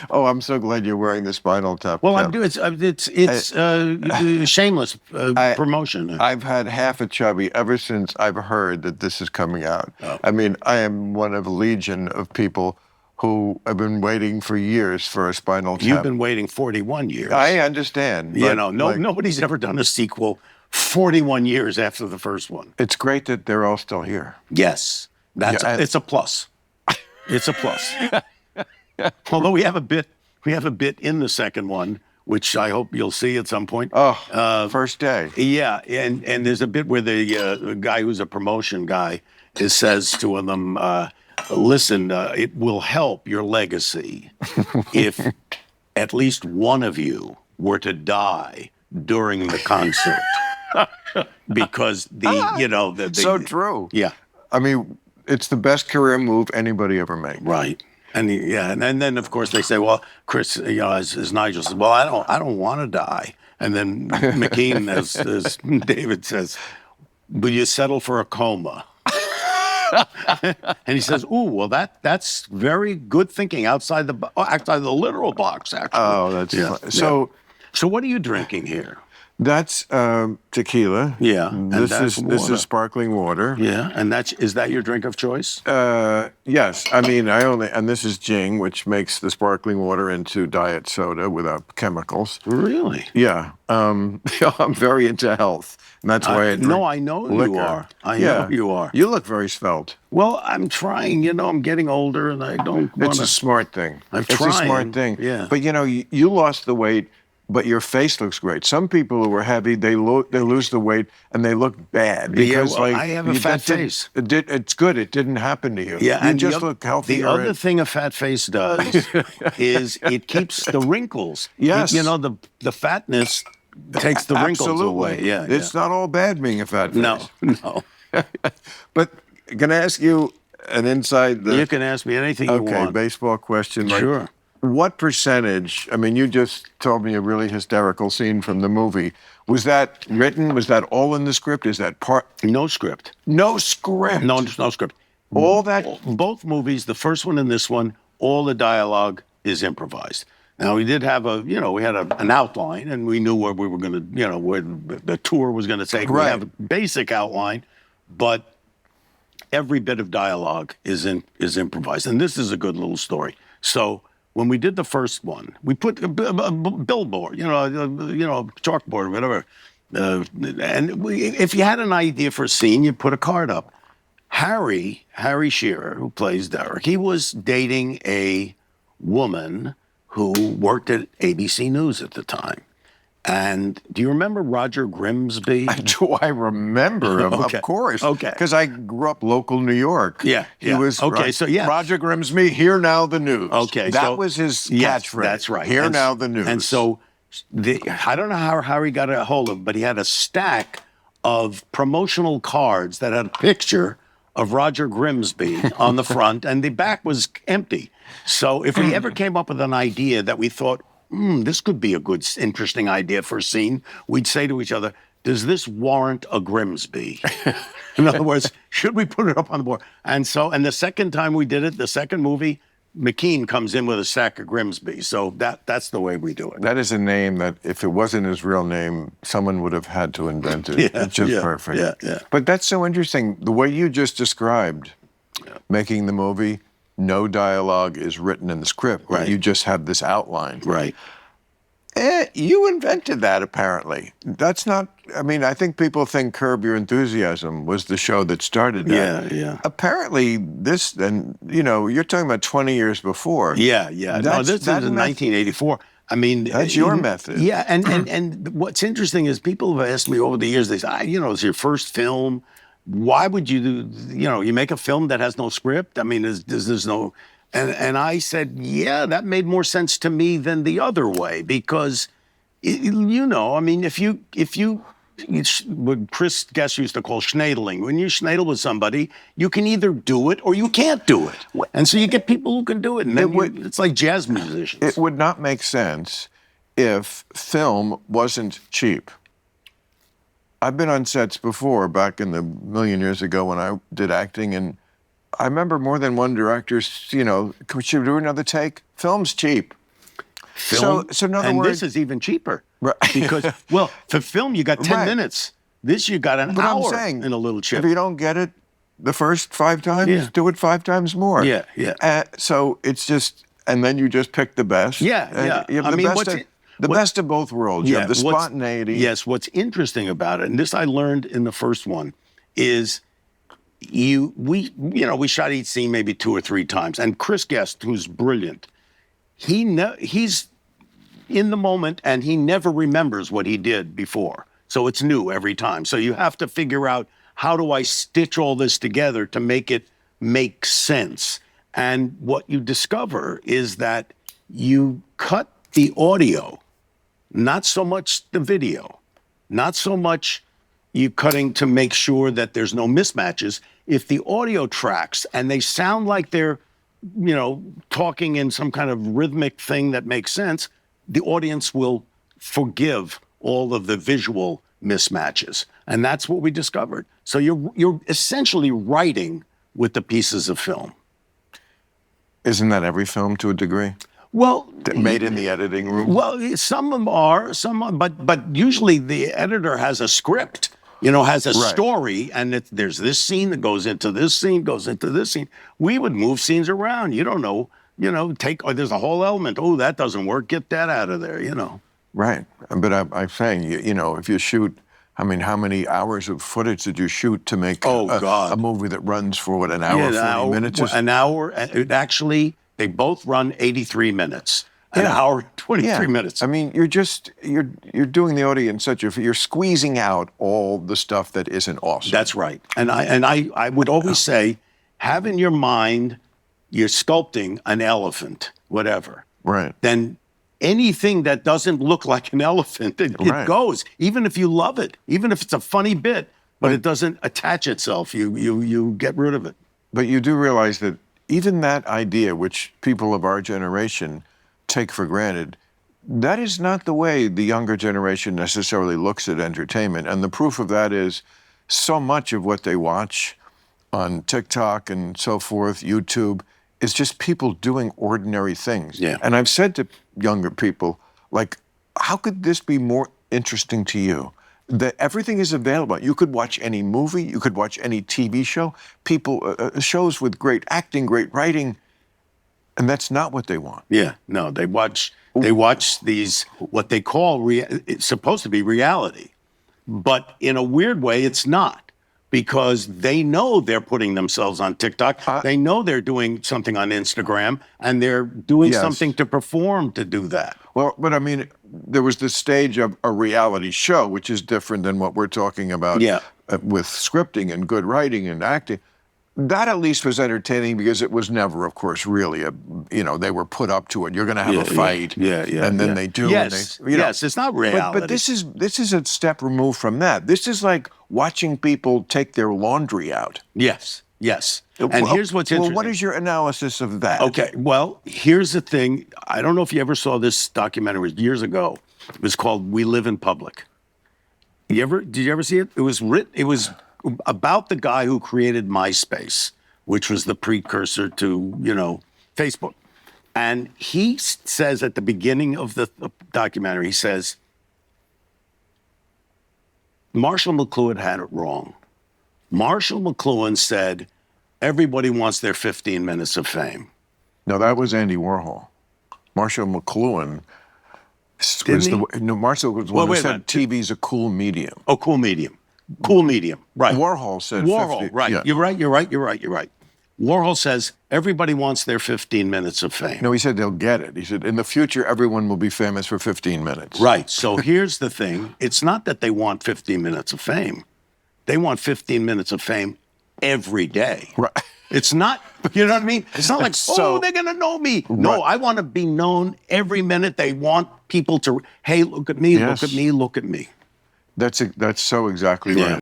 Oh, I'm so glad you're wearing the Spinal Tap. Well, I'm cap. doing it's shameless promotion. I've had half a chubby ever since I've heard that this is coming out. Oh. I mean, I am one of a legion of people who have been waiting for years for a Spinal Tap. You've been waiting 41 years. I understand. You but, know, nobody's ever done a sequel 41 years after the first one. It's great that they're all still here. Yes, it's a plus. It's a plus. Although we have a bit in the second one, which I hope you'll see at some point. Oh, first day. Yeah, and there's a bit where the guy who's a promotion guy says to them, listen, it will help your legacy if at least one of you were to die during the concert. Because So true. Yeah. I mean, it's the best career move anybody ever made. Right. And and then of course they say, well, Chris, as Nigel says, well, I don't want to die. And then McKean, as David says, will you settle for a coma? And he says, "Ooh, well, that's very good thinking outside the literal box, actually." Oh, that's fun. So what are you drinking here? That's tequila. Yeah, and this is sparkling water. Yeah, and is that your drink of choice? Yes, I mean and this is Jing, which makes the sparkling water into diet soda without chemicals. Really? Yeah, I'm very into health, and that's why I drink No, I know liquor. you are. I know you are. You look very svelte. Well, I'm trying. I'm getting older, and I don't want It's a smart thing. It's a trying. smart thing. Yeah. But you lost the weight. But your face looks great. Some people who are heavy, they lose the weight and they look bad because I have a fat face. It's good. It didn't happen to you. Yeah, you and just look healthy. The other thing a fat face does is it keeps the wrinkles. Yes. The fatness takes the wrinkles Absolutely. away. Yeah, it's not all bad being a fat face. No. But can I ask you an inside? You can ask me anything you want. Okay, baseball question. Sure. What percentage, I mean, you just told me a really hysterical scene from the movie. Was that written? Was that all in the script? Is that part? No script. No script? No script. All that? Both movies, the first one and this one, all the dialogue is improvised. Now, we did have we had an outline, and we knew where we were going to, where the tour was going to take. Right. We have a basic outline, but every bit of dialogue is improvised. And this is a good little story. So, when we did the first one, we put a billboard, chalkboard, or whatever. If you had an idea for a scene, you put a card up. Harry Shearer, who plays Derek, he was dating a woman who worked at ABC News at the time. And do you remember Roger Grimsby? Do I remember him? Okay. Of course. Okay. Because I grew up local New York. Yeah. He was okay. So yeah, Roger Grimsby. Hear now the news. Okay. That was his catchphrase. That's right. Hear now the news. And so I don't know how Harry got a hold of it, but he had a stack of promotional cards that had a picture of Roger Grimsby on the front, and the back was empty. So if we ever came up with an idea that we thought, this could be a good, interesting idea for a scene, we'd say to each other, does this warrant a Grimsby? In other words, should we put it up on the board? And the second time we did it, the second movie, McKean comes in with a sack of Grimsby. So that's the way we do it. That is a name that, if it wasn't his real name, someone would have had to invent it. Yeah, it's just perfect. Yeah. But that's so interesting. The way you just described making the movie, no dialogue is written in the script. Right. You just have this outline. Right. You invented that, apparently. That's not, I mean, I think people think Curb Your Enthusiasm was the show that started that. Yeah. Apparently, this, and you're talking about 20 years before. Yeah. No, this is in 1984. I mean, that's your method. Yeah, and what's interesting is people have asked me over the years, they say, it's your first film. Why would you do, you make a film that has no script? I mean, there's no... And I said, yeah, that made more sense to me than the other way because, I mean, if you what Chris Guest used to call schnadeling, when you schnaidel with somebody, you can either do it or you can't do it. And so you get people who can do it. And then it's like jazz musicians. It would not make sense if film wasn't cheap. I've been on sets before, back in the million years ago when I did acting, and I remember more than one director, could you do another take? Film's cheap. Film, So in other and words, this is even cheaper. Right. Because, well, for film, you got 10 Right. minutes. This, you got an but I'm hour saying, in a little chip. if you don't get it the first 5 times, Yeah. do it 5 times more. Yeah, yeah. So it's just, and then you just pick the best. Yeah, And yeah. You have I the mean, best best of both worlds. You have the what's- spontaneity. Yes, what's interesting about it, and this I learned in the first one, is we shot each scene maybe 2 or 3 times, and Chris Guest, who's brilliant, he's in the moment and he never remembers what he did before. So it's new every time. So you have to figure out, how do I stitch all this together to make it make sense? And what you discover is that you cut the audio, not so much the video, not so much you cutting to make sure that there's no mismatches. If the audio tracks and they sound like they're, talking in some kind of rhythmic thing that makes sense, the audience will forgive all of the visual mismatches. And that's what we discovered. So you're essentially writing with the pieces of film. Isn't that every film to a degree? Well, Made in the editing room? Well, some of them are, but usually the editor has a script, has a story, and there's this scene that goes into this scene, goes into this scene. We would move scenes around. You don't know, there's a whole element. Oh, that doesn't work. Get that out of there, Right. But I'm saying, if you shoot, how many hours of footage did you shoot to make a movie that runs for, an hour, 40 minutes? An hour. Actually, they both run 83 minutes. An hour, 23 minutes. I mean, you're doing the audience you're squeezing out all the stuff that isn't awesome. That's right. And I would always say, have in your mind, you're sculpting an elephant, whatever. Right. Then anything that doesn't look like an elephant, it goes. Even if you love it, even if it's a funny bit, but it doesn't attach itself, you get rid of it. But you do realize that even that idea, which people of our generation take for granted, that is not the way the younger generation necessarily looks at entertainment. And the proof of that is so much of what they watch on TikTok and so forth, YouTube, is just people doing ordinary things. Yeah. And I've said to younger people, how could this be more interesting to you? That everything is available. You could watch any movie, you could watch any TV show, shows with great acting, great writing, and that's not what they want. Yeah, no, they watch these, what they call, it's supposed to be reality, but in a weird way, it's not. Because they know they're putting themselves on TikTok. They know they're doing something on Instagram, and they're doing something to perform to do that. Well, but there was this stage of a reality show, which is different than what we're talking about with scripting and good writing and acting. That at least was entertaining because it was never, of course, really they were put up to it. You're going to have a fight, and then they do. Yes, and yes, it's not reality. But this is a step removed from that. This is like watching people take their laundry out. Yes, yes. And here's what's interesting. Well, what is your analysis of that? Okay, well, here's the thing. I don't know if you ever saw this documentary years ago. It was called "We Live in Public." Did you ever see it? It was about the guy who created MySpace, which was the precursor to, Facebook. And he says at the beginning of the documentary, he says, Marshall McLuhan had it wrong. Marshall McLuhan said, everybody wants their 15 minutes of fame. No, that was Andy Warhol. Marshall McLuhan Marshall was the one who said TV's a cool medium. Oh, cool medium. Cool medium, right. Warhol said 50. Right. Yeah. You're right. Warhol says everybody wants their 15 minutes of fame. No, he said they'll get it. He said in the future, everyone will be famous for 15 minutes. Right. So here's the thing. It's not that they want 15 minutes of fame. They want 15 minutes of fame every day. Right. It's not, you know what I mean? It's not like, they're going to know me. No, I want to be known every minute. They want people to, hey, look at me, look at me, look at me. That's so exactly right.